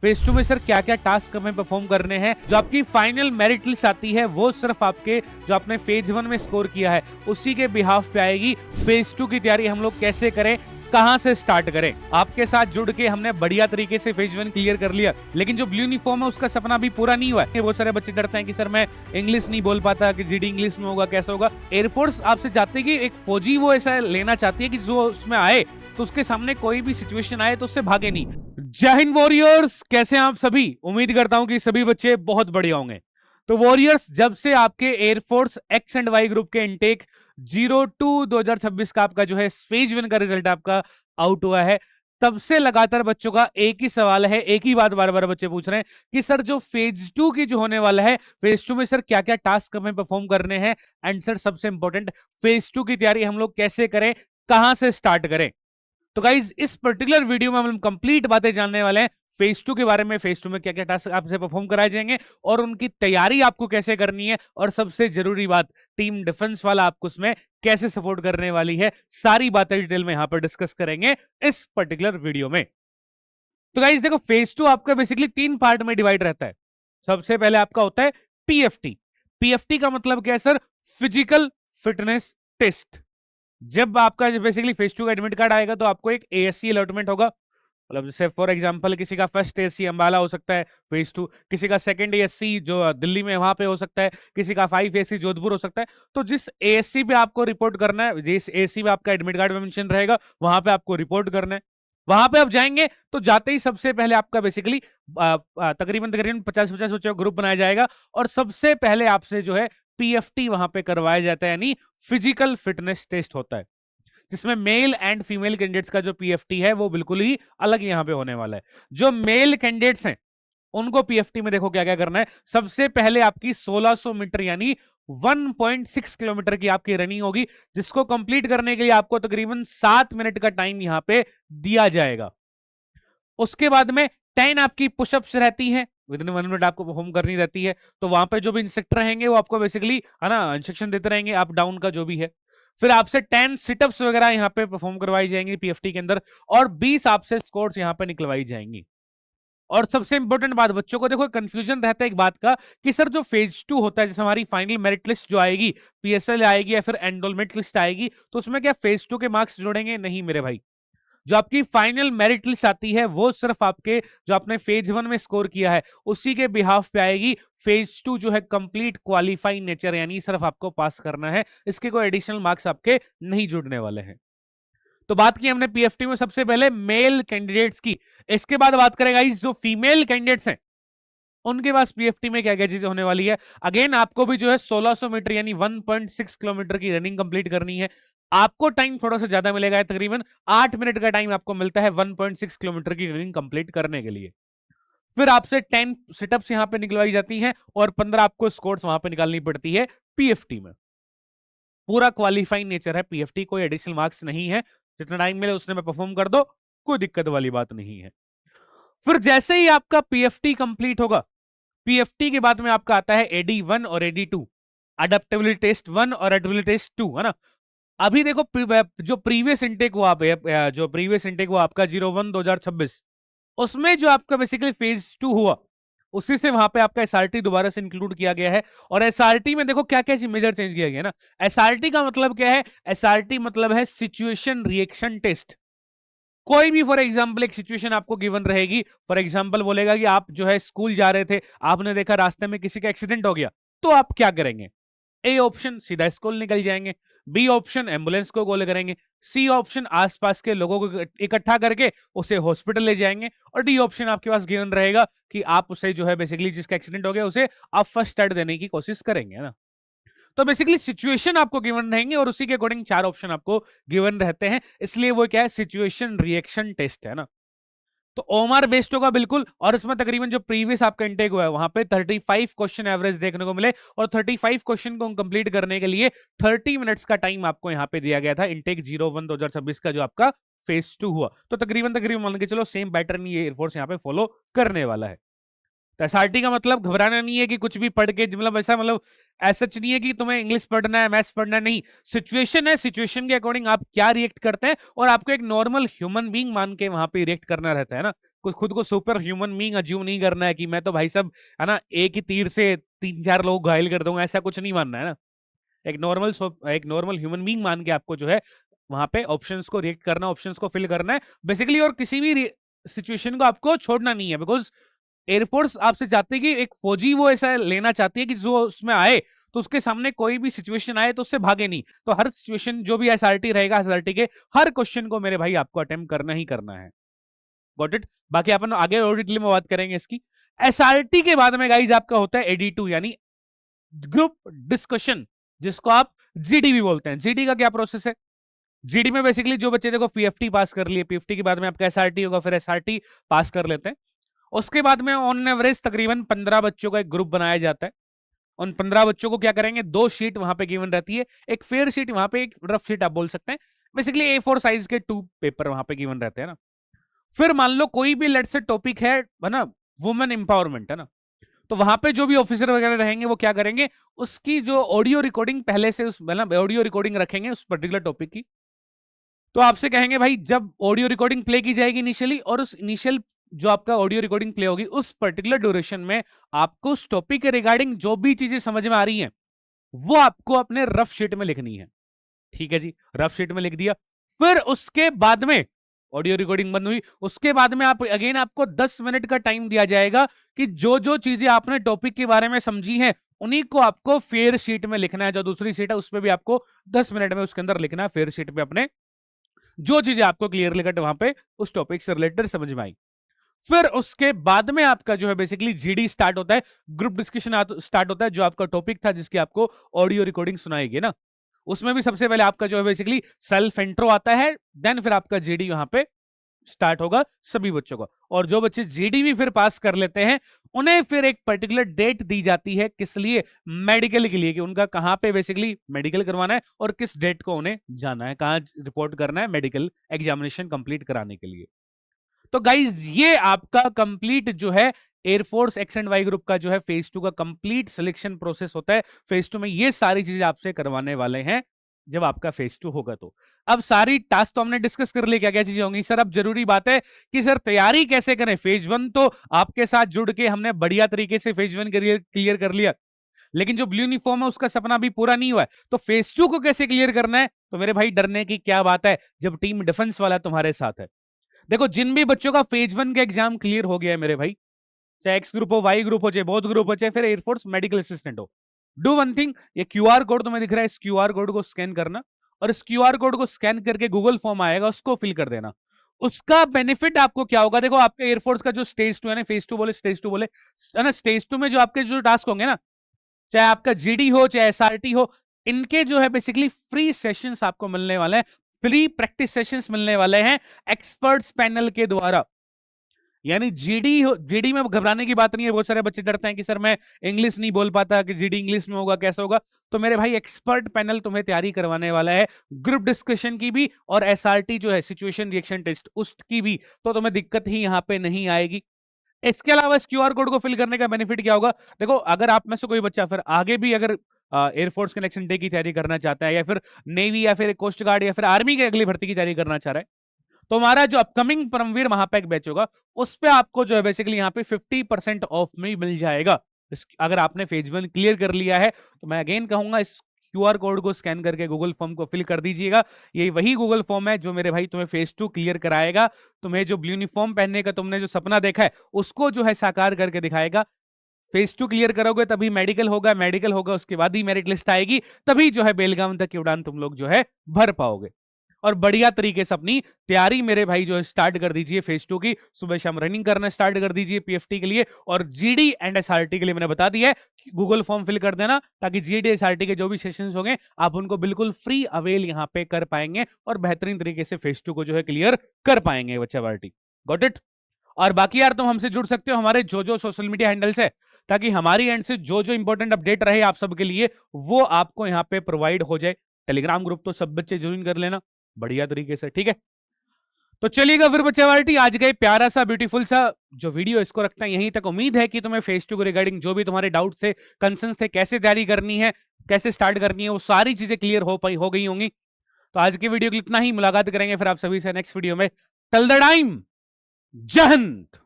Phase 2 में sir क्या क्या टास्क हमें परफॉर्म करने हैं। जो आपकी फाइनल मेरिट लिस्ट आती है वो सिर्फ आपके जो आपने फेज 1 में स्कोर किया है उसी के बिहाफ पे आएगी। फेज 2 की तैयारी हम लोग कैसे करें, कहां से स्टार्ट करें। आपके साथ जुड़ के हमने बढ़िया तरीके से फेज 1 क्लियर कर लिया, लेकिन जो ब्लू यूनिफॉर्म है उसका सपना भी पूरा नहीं हुआ है। बहुत सारे बच्चे डरते हैं कि सर मैं इंग्लिश नहीं बोल पाता, कि जीडी इंग्लिश में होगा, कैसा होगा। एयरफोर्स आपसे चाहती है कि एक फौजी वो ऐसा लेना चाहती है कि जो उसमें आए तो उसके सामने कोई भी सिचुएशन आए तो उससे भागे नहीं। जय हिंद वॉरियर्स, कैसे हैं आप सभी। उम्मीद करता हूं कि सभी बच्चे बहुत बढ़िया होंगे। तो वॉरियर्स, जब से आपके air force X and Y group के इनटेक 02/2026 का आपका जो है फेज 1 का रिजल्ट आपका आउट हुआ है, तब से लगातार बच्चों का एक ही सवाल है, एक ही बात बार बार बच्चे पूछ रहे हैं कि सर जो फेज 2 की जो होने वाला है, फेज 2 में सर क्या क्या टास्क हमें परफॉर्म करने हैं, एंड सर सबसे इंपॉर्टेंट फेज 2 की तैयारी हम लोग कैसे करें, कहां से स्टार्ट करें। तो गाइज इस पर्टिकुलर वीडियो में हम कंप्लीट बातें जानने वाले हैं फेज 2 के बारे में। फेज 2 में क्या क्या टास्क आपसे परफॉर्म कराए जाएंगे और उनकी तैयारी आपको कैसे करनी है, और सबसे जरूरी बात टीम डिफेंस वाला आपको उसमें कैसे सपोर्ट करने वाली है। सारी बातें डिटेल में यहां पर डिस्कस करेंगे इस पर्टिकुलर वीडियो में। तो गाइज देखो, फेज 2 आपका बेसिकली 3 पार्ट में डिवाइड रहता है। सबसे पहले आपका होता है पीएफटी। पीएफटी का मतलब क्या है सर, फिजिकल फिटनेस टेस्ट। जब आपका बेसिकली फेज 2 का एडमिट कार्ड आएगा तो आपको एक एएससी अलॉटमेंट होगा। मतलब जैसे फॉर एग्जांपल किसी का फर्स्ट एएससी अंबाला हो सकता है फेज 2, किसी का सेकंड एएससी जो दिल्ली में वहां पे हो सकता है, किसी का 5 एएससी जोधपुर हो सकता है। तो जिस एएससी पे आपको रिपोर्ट करना है, जिस एएससी पे आपका एडमिट कार्ड में मेंशन रहेगा, वहां पे आपको रिपोर्ट करना है। वहां पे आप जाएंगे तो जाते ही सबसे पहले आपका बेसिकली तकरीबन तकरीबन 50-50 बच्चों का ग्रुप बनाया जाएगा और सबसे पहले आपसे जो है पीएफटी वहां पे करवाया जाता है, यानी फिजिकल फिटनेस टेस्ट होता है, जिसमें मेल एंड फीमेल कैंडिडेट्स का जो पीएफटी है वो बिल्कुल ही अलग यहाँ पे होने वाला है। जो मेल कैंडिडेट्स हैं उनको पीएफटी में देखो क्या क्या करना है। सबसे पहले आपकी 1600 मीटर यानी 1.6 किलोमीटर की आपकी रनिंग होगी, जिसको कंप्लीट करने के लिए आपको तकरीबन 7 मिनट का टाइम यहाँ पे दिया जाएगा। उसके बाद में 10 आपकी पुशअप्स रहती हैं, विद इन 1 मिनट आपको परफॉर्म करनी रहती है। तो वहां पे जो भी इंस्ट्रक्टर रहेंगे वो आपको बेसिकली है ना इंस्ट्रक्शन देते रहेंगे अप डाउन का जो भी है। फिर आपसे 10 सिटअप्स वगैरह यहाँ पे परफॉर्म करवाई जाएंगी पीएफटी के अंदर, और 20 आपसे स्क्वाट्स यहाँ पे निकलवाई जाएंगी। और सबसे इंपॉर्टेंट बात, बच्चों को देखो कंफ्यूजन रहता है एक बात का कि सर जो फेज 2 होता है, जैसे हमारी फाइनल मेरिट लिस्ट जो आएगी, पीएसएल आएगी या फिर एनरोलमेंट लिस्ट आएगी, तो उसमें क्या फेज 2 के मार्क्स जोड़ेंगे? नहीं मेरे भाई। जो आपकी फाइनल मेरिट लिस्ट आती है वो सिर्फ आपके जो आपने फेज 1 में स्कोर किया है उसी के बिहाफ पे आएगी। फेज 2 जो है कंप्लीट क्वालिफाइंग नेचर, यानी सिर्फ आपको पास करना है, इसके कोई एडिशनल मार्क्स आपके नहीं जुड़ने वाले हैं। तो बात की हमने पीएफटी में सबसे पहले मेल कैंडिडेट्स की। इसके बाद बात करेगा इस जो फीमेल कैंडिडेट्स हैं उनके पास पीएफटी में क्या क्या चीजें होने वाली है। अगेन आपको भी जो है 1600 मीटर यानी 1.6 किलोमीटर की रनिंग कंप्लीट करनी है। आपको टाइम थोड़ा सा ज्यादा मिलेगा, तकरीबन 8 मिनट का टाइम आपको मिलता है 1.6 किलोमीटर की रनिंग कंप्लीट करने के लिए। फिर आपसे 10 सिटअप्स यहां पे निकलवाई जाती हैं और 15 आपको स्कोर्स वहां पे निकालनी पड़ती है पीएफटी में। पूरा क्वालिफाइंग नेचर है पीएफटी, कोई एडिशनल मार्क्स नहीं है, जितना टाइम मिले उसने में परफॉर्म कर दो, कोई दिक्कत वाली बात नहीं है। फिर जैसे ही आपका पीएफटी कंप्लीट होगा, पीएफटी के बाद में आपका आता है एडी 1 और एडी 2, अडेप्टेबिलिटी टेस्ट 1 और एडेप्टेबिलिटी टेस्ट 2, है ना। अभी देखो जो प्रीवियस इनटेक हुआ आपका 01/2026, उसमें जो आपका बेसिकली फेज 2 हुआ उसी से वहां पे आपका एसआरटी दोबारा से इंक्लूड किया गया है। और एसआरटी में देखो क्या क्या मेजर चेंज किया गया है ना। एसआरटी का मतलब क्या है? एसआरटी मतलब है सिचुएशन रिएक्शन टेस्ट। कोई भी फॉर एग्जाम्पल एक सिचुएशन आपको गिवन रहेगी, फॉर एग्जाम्पल बोलेगा कि आप जो है स्कूल जा रहे थे, आपने देखा रास्ते में किसी का एक्सीडेंट हो गया, तो आप क्या करेंगे? ए ऑप्शन सीधा स्कूल निकल जाएंगे, बी ऑप्शन एम्बुलेंस को कॉल करेंगे, सी ऑप्शन आसपास के लोगों को इकट्ठा करके उसे हॉस्पिटल ले जाएंगे, और डी ऑप्शन आपके पास गिवन रहेगा कि आप उसे जो है बेसिकली जिसका एक्सीडेंट हो गया उसे आप फर्स्ट एड देने की कोशिश करेंगे ना। तो बेसिकली सिचुएशन आपको गिवन रहेंगे और उसी के अकॉर्डिंग 4 ऑप्शन आपको गिवन रहते हैं, इसलिए वो क्या है, सिचुएशन रिएक्शन टेस्ट है ना। तो ओमआर बेस्ड होगा बिल्कुल, और इसमें तकरीबन जो प्रीवियस आपका इंटेक हुआ है वहां पे 35 क्वेश्चन एवरेज देखने को मिले, और 35 क्वेश्चन को कंप्लीट करने के लिए 30 मिनट्स का टाइम आपको यहाँ पे दिया गया था। इंटेक 01/2026 का जो आपका फेज 2 हुआ, तो तकरीबन तकरीबन मान के चलो सेम पैटर्न ये एयरफोर्स यहाँ पे फॉलो करने वाला है। तो एसआरटी का मतलब घबराना नहीं है कि कुछ भी पढ़ के, मतलब ऐसा मतलब ऐसा नहीं है कि तुम्हें इंग्लिश पढ़ना है, मैथ्स पढ़ना है, नहीं। सिचुएशन है, सिचुएशन के अकॉर्डिंग आप क्या रिएक्ट करते हैं, और आपको एक नॉर्मल ह्यूमन बीइंग मान के वहां पे रिएक्ट करना रहता है ना। कुछ खुद को सुपर ह्यूमन बीइंग अज्यूम नहीं करना है कि मैं तो भाई साहब है ना एक ही तीर से 3-4 लोग घायल कर दूंगा, ऐसा कुछ नहीं मानना है ना। एक नॉर्मल ह्यूमन बीइंग मान के आपको जो है वहां पे ऑप्शंस को रिएक्ट करना, ऑप्शंस को फिल करना है बेसिकली, और किसी भी सिचुएशन को आपको छोड़ना नहीं है, बिकॉज एयरफोर्स आपसे चाहती है कि एक फौजी वो ऐसा लेना चाहती है कि जो उसमें आए तो उसके सामने कोई भी सिचुएशन आए तो उससे भागे नहीं। तो हर सिचुएशन जो भी एसआरटी रहेगा, एसआरटी के हर क्वेश्चन को मेरे भाई आपको अटेम्प्ट करना ही करना है। Got it. बाकी अपन आगे और डिटेल में बात करेंगे इसकी। एसआरटी के बाद में गाइज आपका होता है एडी2 यानी ग्रुप डिस्कशन, जिसको आप जीडी भी बोलते हैं। जीडी का क्या प्रोसेस है? जीडी में बेसिकली जो बच्चे देखो पीएफटी पास कर लिए, पीएफटी के बाद में आपका एसआरटी होगा, फिर एसआरटी पास कर लेते हैं। उसके बाद में ऑन एवरेज तकरीबन 15 बच्चों का एक ग्रुप बनाया जाता है। उन 15 बच्चों को क्या करेंगे, 2 शीट वहां पे गिवन रहती है, एक फेयर शीट वहां पे, एक रफ शीट आप बोल सकते हैं। बेसिकली A4 साइज के 2 पेपर वहां पे गिवन रहते हैं ना। फिर मान लो कोई भी लेट से टॉपिक है ना, वुमेन एम्पावरमेंट है ना, तो वहां पे जो भी ऑफिसर वगैरह रहेंगे वो क्या करेंगे, उसकी जो ऑडियो रिकॉर्डिंग पहले से उस मतलब ऑडियो रिकॉर्डिंग रखेंगे उस पर्टिकुलर टॉपिक की। तो आपसे कहेंगे भाई जब ऑडियो रिकॉर्डिंग प्ले की जाएगी इनिशियली, और उस इनिशियल जो आपका ऑडियो रिकॉर्डिंग प्ले होगी उस पर्टिकुलर ड्यूरेशन में आपको उस टॉपिक के रिगार्डिंग जो भी चीजें समझ में आ रही हैं वो आपको अपने रफ शीट में लिखनी है। ठीक है जी, रफ शीट में लिख दिया। फिर उसके बाद में ऑडियो रिकॉर्डिंग बंद हुई, उसके बाद में आप अगेन आपको 10 मिनट का टाइम दिया जाएगा कि जो जो चीजें आपने टॉपिक के बारे में समझी हैं उन्हीं को आपको फेयर शीट में लिखना है। जो दूसरी शीट है उस पर भी आपको 10 मिनट में उसके अंदर लिखना है, फेयर शीट पे अपने जो चीजें आपको क्लियरली कट वहां पे उस टॉपिक से रिलेटेड समझ में आई। फिर उसके बाद में आपका जो है बेसिकली जीडी स्टार्ट होता है, ग्रुप डिस्कशन स्टार्ट होता है। जो आपका टॉपिक था जिसकी आपको ऑडियो रिकॉर्डिंग सुनाएगी ना, उसमें भी सबसे पहले आपका जो है बेसिकली सेल्फ इंट्रो आता है, देन फिर आपका जीडी वहां पे स्टार्ट होगा सभी बच्चों का। और जो बच्चे जीडी भी फिर पास कर लेते हैं उन्हें फिर एक पर्टिकुलर डेट दी जाती है, किस लिए, मेडिकल के लिए, कि उनका कहां पे बेसिकली मेडिकल करवाना है और किस डेट को उन्हें जाना है, कहां रिपोर्ट करना है मेडिकल एग्जामिनेशन कंप्लीट कराने के लिए। तो गाइज ये आपका कंप्लीट जो है air force X and Y group का जो है फेज 2 का कंप्लीट सिलेक्शन प्रोसेस होता है। फेज 2 में ये सारी चीजें आपसे करवाने वाले हैं जब आपका फेज 2 होगा। तो अब सारी टास्क तो हमने डिस्कस कर ली, क्या क्या चीजें होंगी सर। अब जरूरी बात है कि सर तैयारी कैसे करें। फेज 1 तो आपके साथ जुड़ के हमने बढ़िया तरीके से फेज 1 क्लियर कर लिया, लेकिन जो ब्लू यूनिफॉर्म है उसका सपना भी पूरा नहीं हुआ है। तो फेज 2 को कैसे क्लियर करना है? तो मेरे भाई डरने की क्या बात है जब टीम डिफेंस वाला तुम्हारे साथ है। देखो जिन भी बच्चों का फेज 1 का एग्जाम क्लियर हो गया है मेरे भाई, चाहे एक्स ग्रुप हो, वाई ग्रुप हो, चाहे बोथ ग्रुप हो, चाहे फिर एयरफोर्स मेडिकल असिस्टेंट हो, डू वन थिंग, ये क्यूआर कोड तुम्हें दिख रहा है, इस क्यूआर कोड को स्कैन करना, और इस क्यूआर कोड को स्कैन करके गूगल फॉर्म आएगा उसको फिल कर देना। उसका बेनिफिट आपको क्या होगा, देखो आपके एयरफोर्स का जो स्टेज 2 है ना, फेज 2 बोले, स्टेज 2 बोले है ना, स्टेज 2 में जो आपके जो टास्क होंगे ना, चाहे आपका जीडी हो चाहे एसआरटी हो, इनके जो है बेसिकली फ्री सेशंस आपको मिलने वाले हैं, फ्री प्रैक्टिस सेशंस मिलने वाले हैं एक्सपर्ट्स पैनल के द्वारा। यानी जीडी में घबराने की बात नहीं है। बहुत सारे बच्चे डरते हैं कि सर मैं इंग्लिश नहीं बोल पाता, कि जीडी इंग्लिश में होगा, कैसा होगा। तो मेरे भाई एक्सपर्ट पैनल तुम्हें तैयारी करवाने वाला है ग्रुप डिस्कशन की भी, और एसआरटी जो है सिचुएशन रिएक्शन टेस्ट उसकी भी, तो तुम्हें दिक्कत ही यहाँ पे नहीं आएगी। इसके अलावा इस क्यूआर कोड को फिल करने का बेनिफिट क्या होगा, देखो अगर आप में से कोई बच्चा फिर आगे भी अगर एयरफोर्स कनेक्शन डे की तैयारी करना चाहता है, या फिर नेवी या फिर कोस्ट गार्ड या फिर आर्मी की अगली भर्ती की तैयारी करना चाह रहा है, तो हमारा जो अपकमिंग परमवीर महापैक बैच होगा उस पे आपको जो है बेसिकली यहाँ पे 50% ऑफ में मिल जाएगा। अगर आपने फेज 1 क्लियर कर लिया है तो मैं अगेन कहूंगा इस क्यूआर कोड को स्कैन करके गूगल फॉर्म को फिल कर दीजिएगा। ये वही गूगल फॉर्म है जो मेरे भाई तुम्हें फेज 2 क्लियर कराएगा, तुम्हें जो ब्लू यूनिफॉर्म पहनने का तुमने जो सपना देखा है उसको जो है साकार करके दिखाएगा। फेज 2 क्लियर करोगे तभी मेडिकल होगा, मेडिकल होगा उसके बाद ही मेरिट लिस्ट आएगी, तभी जो है बेलगाम तक की उड़ान तुम लोग जो है भर पाओगे। और बढ़िया तरीके से अपनी तैयारी मेरे भाई जो है स्टार्ट कर दीजिए फेज 2 की। सुबह शाम रनिंग करना स्टार्ट कर दीजिए पीएफटी के लिए, और जीडी एंड एसआरटी के लिए मैंने बता दिया है गूगल फॉर्म फिल कर देना, ताकि जीडी एसआरटी के जो भी सेशंस होंगे आप उनको बिल्कुल फ्री अवेल यहाँ पे कर पाएंगे और बेहतरीन तरीके से फेज 2 को जो है क्लियर कर पाएंगे बच्चा पार्टी। Got it. और बाकी यार तुम हमसे जुड़ सकते हो हमारे जो सोशल मीडिया हैंडल्स है, ताकि हमारी एंड से जो इंपॉर्टेंट अपडेट रहे आप सबके लिए वो आपको यहाँ पे प्रोवाइड हो जाए। टेलीग्राम ग्रुप तो सब बच्चे ज्वाइन कर लेना बढ़िया तरीके से, ठीक है। तो चलिएगा फिर बच्चा पार्टी, आज का प्यारा सा ब्यूटीफुल सा जो वीडियो इसको रखता है यहीं तक। उम्मीद है कि तुम्हें फेज 2 को रिगार्डिंग जो भी तुम्हारे डाउट थे, कंसर्न थे, कैसे तैयारी करनी है, कैसे स्टार्ट करनी है, वो सारी चीजें क्लियर हो गई होंगी। तो आज की वीडियो के लिए इतना ही, मुलाकात करेंगे फिर आप सभी से नेक्स्ट वीडियो में। टिल द टाइम जय हिंद।